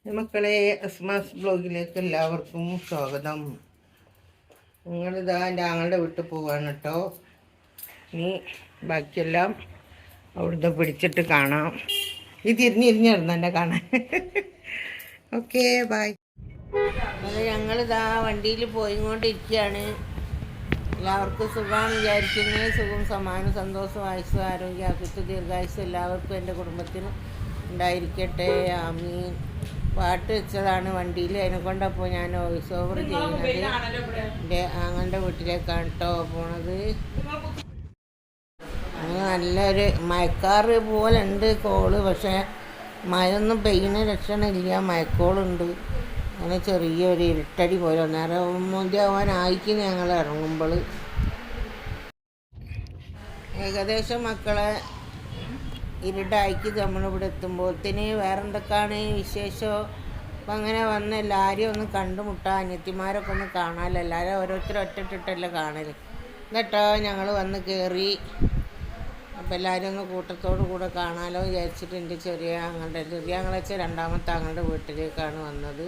മക്കളെ, അസ്മാസ് ബ്ലോഗിലേക്ക് എല്ലാവർക്കും സ്വാഗതം. നിങ്ങളിതാ എൻ്റെ ആങ്ങളുടെ വീട്ടിൽ പോവാണ് കേട്ടോ. ഇനി ബാക്കിയെല്ലാം അവിടുന്ന് പിടിച്ചിട്ട് കാണാം. ഈ തിരിഞ്ഞിരുന്നിരുന്നു എന്നെ കാണാൻ. Okay, bye. അത് ഞങ്ങളിതാ വണ്ടിയിൽ പോയിക്കൊണ്ടിരിക്കുകയാണ്. എല്ലാവർക്കും സുഖമാണ് വിചാരിക്കുന്നത്. സുഖം, സമാനം, സന്തോഷം, ആയുസ്സും ആരോഗ്യം, ആഫിയത്ത്, ദീർഘായുസ്സും എല്ലാവർക്കും എൻ്റെ കുടുംബത്തിന് ഉണ്ടായിരിക്കട്ടെ. ആമീൻ. പാട്ട് വെച്ചതാണ് വണ്ടിയിൽ, അതിനെ കൊണ്ടപ്പോൾ ഞാൻ വോയിസ് ഓവർ ചെയ്യുന്നത്. എൻ്റെ ആങ്ങളുടെ വീട്ടിലേക്കാണ് കേട്ടോ പോണത്. നല്ലൊരു മഴക്കാറ് പോലെ ഉണ്ട് കോള്, പക്ഷേ മഴയൊന്നും പെയ്യുന്ന ലക്ഷണമില്ല. മഴക്കോളുണ്ട്, അങ്ങനെ ചെറിയൊരു ഇരുട്ടടി പോലെ. നേരം മതിയാവാനായിക്കുന്നു ഞങ്ങൾ ഇറങ്ങുമ്പോൾ. ഏകദേശം മക്കളെ ഇരുട്ടായിക്ക് നമ്മളിവിടെ എത്തുമ്പോഴത്തേന് വേറെ എന്തൊക്കെയാണ് വിശേഷം. അപ്പം അങ്ങനെ വന്ന് എല്ലാവരെയും ഒന്ന് കണ്ടുമുട്ടാം, അനിയത്തിമാരൊക്കെ ഒന്ന് കാണാമല്ലോ. എല്ലാവരും ഓരോരുത്തരും ഒറ്റട്ടിട്ടല്ലേ കാണൽ എന്നിട്ടോ ഞങ്ങൾ വന്ന് കയറി. അപ്പം എല്ലാവരും ഒന്ന് കൂട്ടത്തോടു കൂടെ കാണാമല്ലോ വിചാരിച്ചിട്ട് എൻ്റെ ചെറിയ ആങ്ങളെ വെച്ചാൽ രണ്ടാമത്തെ ആങ്ങളുടെ വീട്ടിലേക്കാണ് വന്നത്.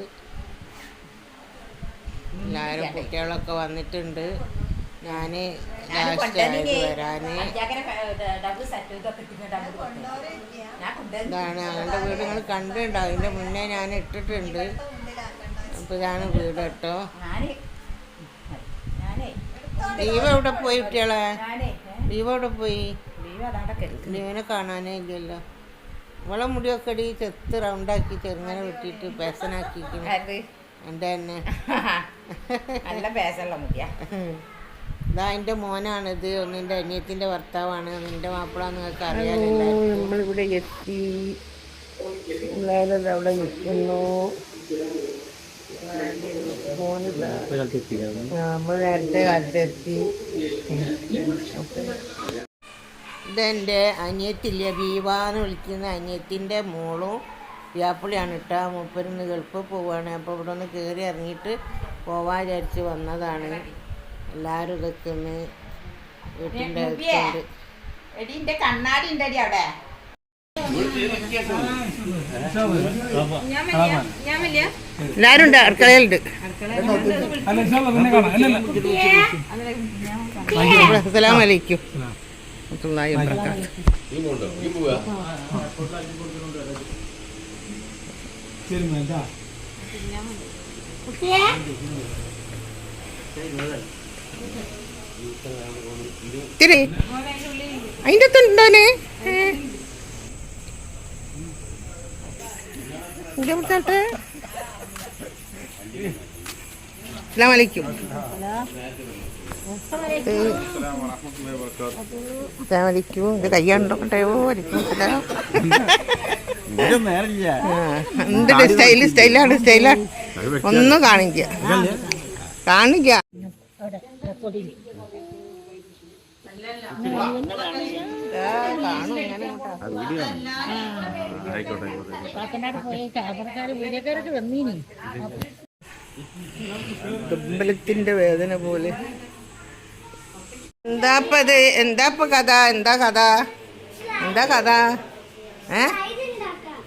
എല്ലാവരും കുട്ടികളൊക്കെ വന്നിട്ടുണ്ട്. ഞാൻ ലാസ്റ്റ് ആയത് വരാൻ. ഇതാണ് ഞങ്ങളുടെ വീട്, നിങ്ങൾ കണ്ടിട്ടുണ്ടാവും. അതിൻ്റെ മുന്നേ ഞാൻ ഇട്ടിട്ടുണ്ട്. അപ്പോൾ ഇതാണ് വീട് കേട്ടോ. ലീവ് എവിടെ പോയി കുട്ടികളെ? ലീവ് എവിടെ പോയി? ലീവിനെ കാണാനേ ഇല്ലല്ലോ. ഇവളെ മുടിയൊക്കെ അടി ചെത്ത് റൗണ്ടാക്കി ചെറുങ്ങനെ വെട്ടിയിട്ട് പേസനാക്കിയിരിക്കുന്നു. എൻ്റെ തന്നെ നല്ല പേസനുള്ള മുടിയാ. ഇതാ എൻ്റെ മോനാണിത്, ഒന്നിൻ്റെ അനിയത്തിൻ്റെ ഭർത്താവാണ്. നിൻ്റെ മാപ്പിള നിങ്ങൾക്ക് അറിയാമല്ലോ. നമ്മളിവിടെ എത്തി, എല്ലാവരും അവിടെ നിൽക്കുന്നു. നമ്മൾ നേരത്തെ കാലത്തെത്തി. ഇതെൻ്റെ അനിയത്തില്ല, ബീവാന്ന് വിളിക്കുന്ന അനിയത്തിൻ്റെ മോളും വ്യാപ്പിളിയാണ് ഇട്ടാ. മൂപ്പരിന്ന് ഗൾഫിൽ പോവുകയാണ്. അപ്പോൾ ഇവിടെ ഒന്ന് കയറി ഇറങ്ങിയിട്ട് പോവാൻ വിചാരിച്ച് വന്നതാണ്. എല്ലാവരും ഇതൊക്കെ ഒന്ന് വീട്ടിൻ്റെ അടുത്തുണ്ട്. എല്ലാവരും ഉണ്ട്, അടുക്കളയിലുണ്ട്. അസ്സലാമു അലൈക്കും. തിരി അതിൻ്റെ അകത്തുണ്ടോനെ അസ്സലാമു അലൈക്കും. അസ്സലാമലൈക്കും. ഇത് കയ്യാണ്ടോട്ടെ. എന്തിട്ട് സ്റ്റൈലാണ്. ഒന്നും കാണിക്ക. അമ്പലത്തിന്റെ വേദന പോലെ. എന്താപ്പത്? എന്താപ്പ കഥ? എന്താ കഥ?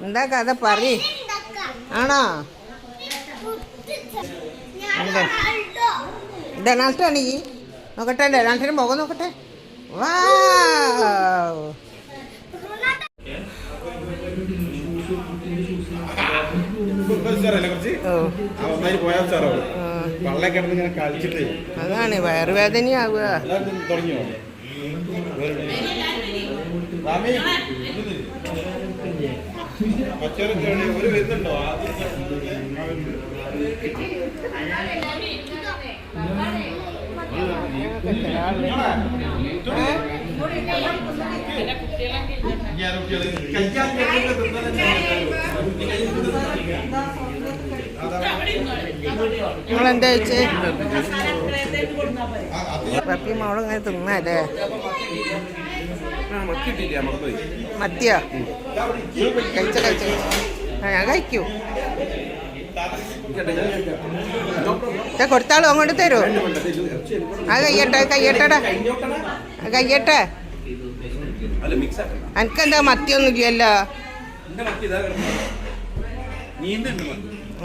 എന്താ കഥ പറയ്. ആണോ? ഡൊണാൾഡാണ് ഈ. നോക്കട്ടെ, ഡൊണാൾഡിന്റെ മുഖം നോക്കട്ടെ. വാ, അതാണ് വയറുവേദനയാവുക. നിങ്ങളെന്താ വെച്ച് പപ്പി മോളിങ്ങനെ തിന്നല്ലേ? മത്തിയോ? കഴിച്ച ഞാൻ കഴിക്കൂ. കൊടുത്താളും അങ്ങോട്ട് തരുമോ? കയ്യട്ടെടാ. എനിക്കെന്താ മത്തിയൊന്നും ഇല്ലല്ലോ.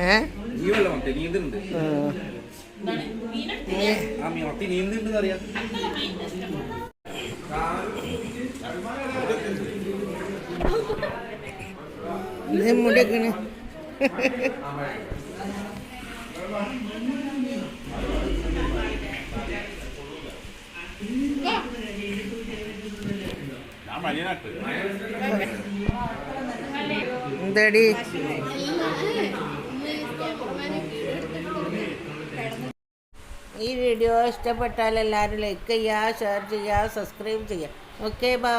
ഏ ഇത് മുടിക്കണ് എന്താടി ഈ വീഡിയോ ഇഷ്ടപ്പെട്ടാൽ എല്ലാവരും ലൈക്ക് ചെയ്യുക, ഷെയർ ചെയ്യുക, സബ്സ്ക്രൈബ് ചെയ്യുക. Okay bye.